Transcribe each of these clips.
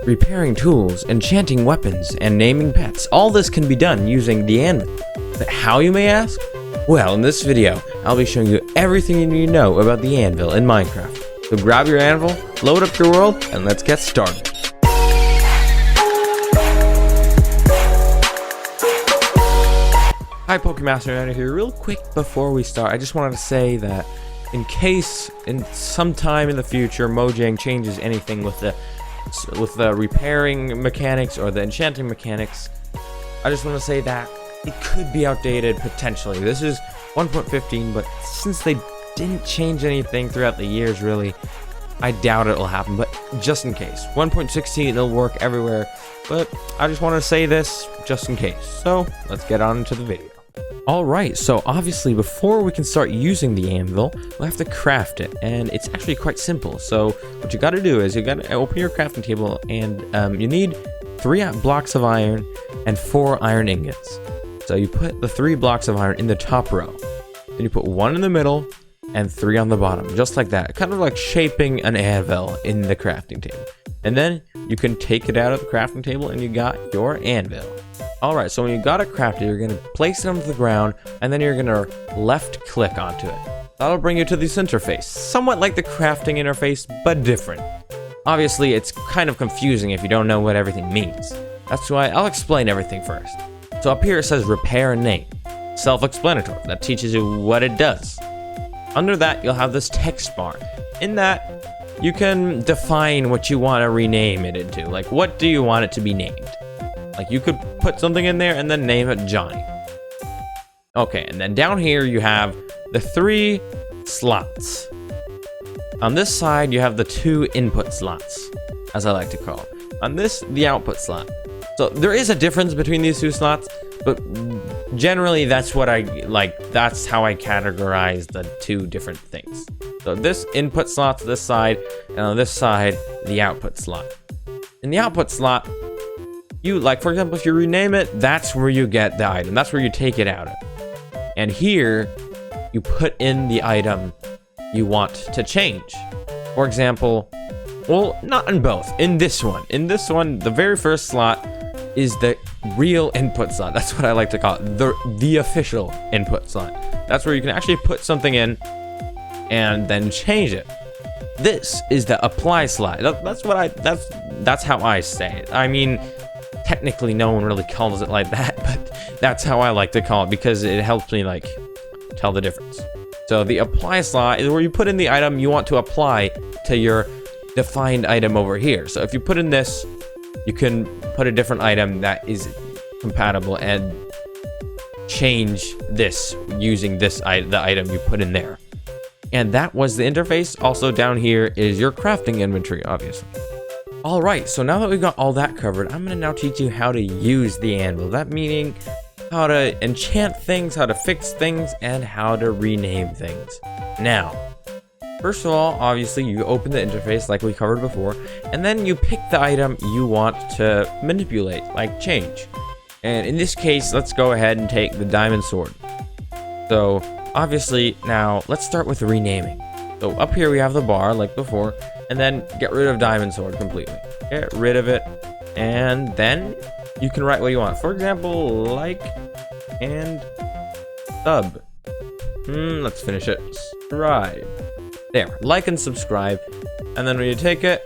repairing tools, enchanting weapons, and naming pets. All this can be done using the anvil. But how, you may ask? Well, in this video, I'll be showing you everything you need to know about the anvil in Minecraft. So grab your anvil, load up your world, and let's get started. Hi, Pokemaster here. Real quick before we start, I just wanted to say that in case in some time in the future Mojang changes anything with the repairing mechanics or the enchanting mechanics, I just want to say that it could be outdated potentially. This is 1.15, but since they didn't change anything throughout the years, really, I doubt it will happen. But just in case, 1.16 it'll work everywhere. But I just want to say this just in case. So let's get on into the video. Alright, so obviously before we can start using the anvil, we'll have to craft it, and it's actually quite simple. So what you gotta do is you gotta open your crafting table, and you need 3 blocks of iron and 4 iron ingots. So you put the 3 blocks of iron in the top row, then you put 1 in the middle and 3 on the bottom, just like that, kind of like shaping an anvil in the crafting table. And then you can take it out of the crafting table and you got your anvil. Alright, so when you got it crafted, you're going to place it onto the ground, and then you're going to left click onto it. That'll bring you to this interface, somewhat like the crafting interface, but different. Obviously, it's kind of confusing if you don't know what everything means. That's why I'll explain everything first. So up here it says repair and name. Self-explanatory, that teaches you what it does. Under that, you'll have this text bar. In that, you can define what you want to rename it into. Like, what do you want it to be named? Like, you could put something in there and then name it Johnny. Okay, and then down here you have the 3 slots. On this side, you have the 2 input slots, as I like to call them. On this, the output slot. So there is a difference between these 2 slots, but generally that's what I like. That's how I categorize the 2 different things. So this input slot's this side, and on this side, the output slot. In the output slot, you, like, for example, if you rename it, that's where you get the item. That's where you take it out of. And here, you put in the item you want to change. For example, well, not in both. In this one. In this one, the very first slot is the real input slot. That's what I like to call it. The official input slot. That's where you can actually put something in and then change it. This is the apply slot. That's how I say it. I mean, technically no one really calls it like that, but that's how I like to call it because it helps me, like, tell the difference. So the apply slot is where you put in the item you want to apply to your defined item over here. So if you put in this, you can put a different item that is compatible and change this using this the item you put in there. And that was the interface. Also down here is your crafting inventory, obviously. Alright, so now that we've got all that covered, I'm going to now teach you how to use the anvil. That meaning how to enchant things, how to fix things, and how to rename things. Now, first of all, obviously, you open the interface like we covered before, and then you pick the item you want to manipulate, like change. And in this case, let's go ahead and take the diamond sword. So, obviously, now, let's start with renaming. So, up here we have the bar, like before, and then get rid of diamond sword completely. Get rid of it, and then you can write what you want. For example, like and sub. Let's finish it. Subscribe. There, like and subscribe. And then when you take it,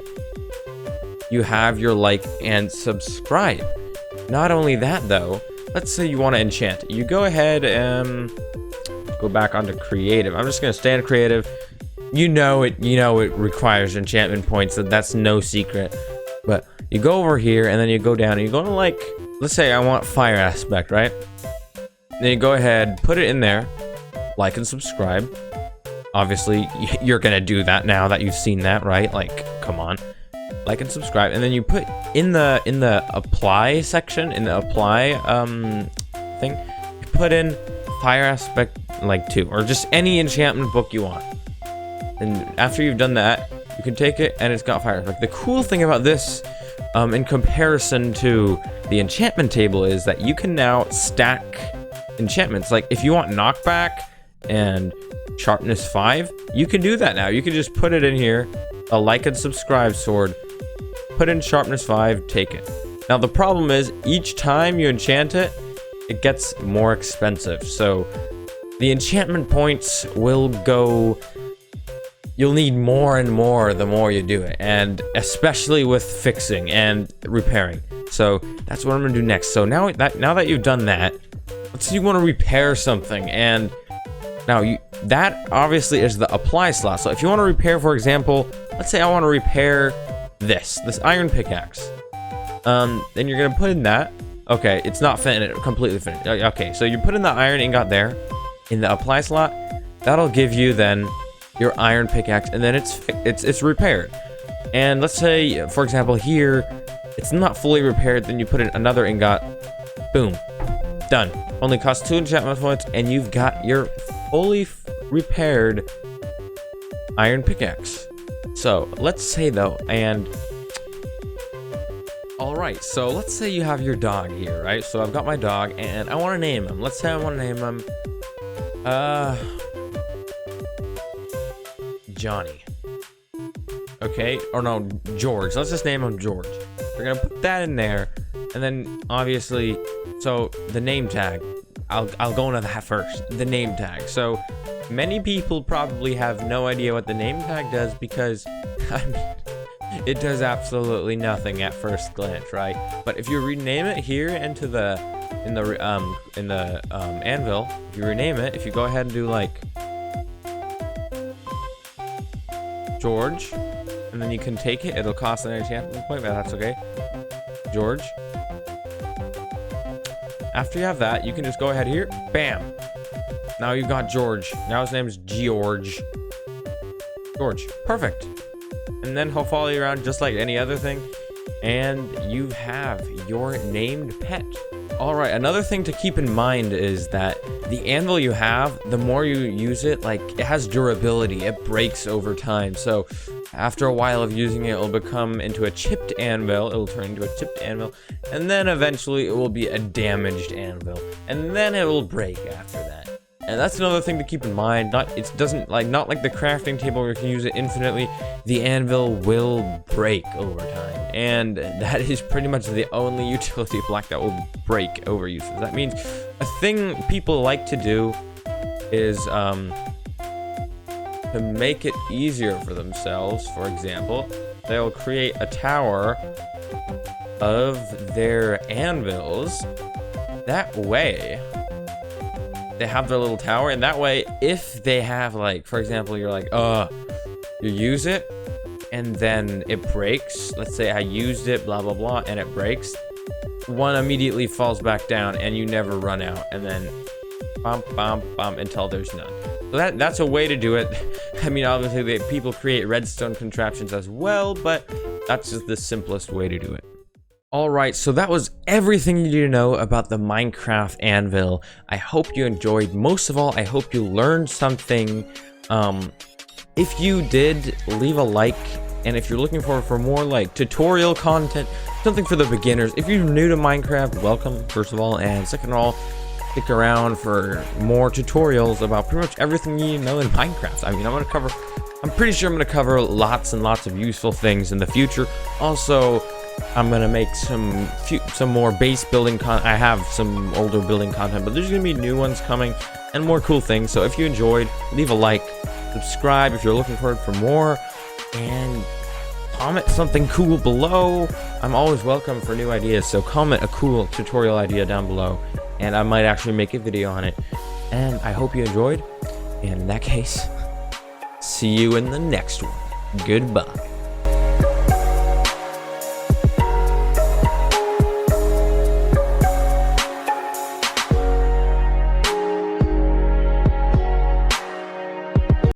you have your like and subscribe. Not only that though, let's say you want to enchant. You go ahead and go back onto creative. I'm just gonna stay on creative. You know it requires enchantment points, so that's no secret. But you go over here and then you go down and you go to, like, let's say I want fire aspect, right? Then you go ahead, put it in there, like and subscribe. Obviously, you're gonna do that now that you've seen that, right? Like, come on. Like and subscribe, and then you put in the apply section, in the apply thing, you put in fire aspect like 2, or just any enchantment book you want. And after you've done that, you can take it and it's got fire aspect. The cool thing about this, in comparison to the enchantment table, is that you can now stack enchantments. Like, if you want knockback and sharpness 5, you can do that now. You can just put it in here, a like and subscribe sword, put in sharpness 5, take it. Now the problem is, each time you enchant it, it gets more expensive. So the enchantment points will go... You'll need more and more the more you do it, and especially with fixing and repairing. So that's what I'm gonna do next. So now that you've done that, let's say you want to repair something, and now that obviously is the apply slot. So if you want to repair, for example, let's say I want to repair this iron pickaxe, then you're gonna put in that. Okay, it's not completely finished. Okay, so you put in the iron ingot there in the apply slot. That'll give you then your iron pickaxe, and then it's repaired. And let's say, for example, here it's not fully repaired, then you put in another ingot. Boom, done. Only costs 2 enchantment points, and you've got your fully repaired iron pickaxe. So let's say though, and all right, so let's say you have your dog here, right? So I've got my dog, and I want to name him. Let's say I want to name him Johnny. Okay, or no, George. Let's just name him George. We're gonna put that in there, and then obviously, so the name tag. I'll go into that first. The name tag. So many people probably have no idea what the name tag does, because I mean, it does absolutely nothing at first glance, right? But if you rename it here into the anvil, if you rename it, if you go ahead and do like George, and then you can take it. It'll cost an enchantment point, but that's okay. George. After you have that, you can just go ahead here. Bam. Now you've got George. Now his name is George. George. Perfect. And then he'll follow you around just like any other thing. And you have your named pet. Alright, another thing to keep in mind is that the anvil you have, the more you use it, like, it has durability. It breaks over time. So after a while of using it, it'll become into a chipped anvil. It'll turn into a chipped anvil. And then eventually it will be a damaged anvil. And then it will break after that. And that's another thing to keep in mind. Not like the crafting table where you can use it infinitely. The anvil will break over time, and that is pretty much the only utility block that will break over uses. That means a thing people like to do is to make it easier for themselves. For example, they'll create a tower of their anvils. That way they have their little tower, and that way, if they have, like, for example, you're like, you use it, and then it breaks. Let's say I used it, blah, blah, blah, and it breaks. One immediately falls back down, and you never run out, and then bump, bump, bump, until there's none. So that's a way to do it. I mean, obviously, people create redstone contraptions as well, but that's just the simplest way to do it. Alright, so that was everything you need to know about the Minecraft anvil. I hope you enjoyed. Most of all, I hope you learned something. If you did, leave a like. And if you're looking for more like tutorial content, something for the beginners. If you're new to Minecraft, welcome, first of all. And second of all, stick around for more tutorials about pretty much everything you need to know in Minecraft. I mean, I'm pretty sure I'm going to cover lots and lots of useful things in the future. Also, I'm gonna make some more base building I have some older building content, but there's gonna be new ones coming and more cool things. So if you enjoyed, leave a like, subscribe if you're looking forward for more, and comment something cool below. I'm always welcome for new ideas, so comment a cool tutorial idea down below, and I might actually make a video on it. And I hope you enjoyed. And in that case, see you in the next one. Goodbye.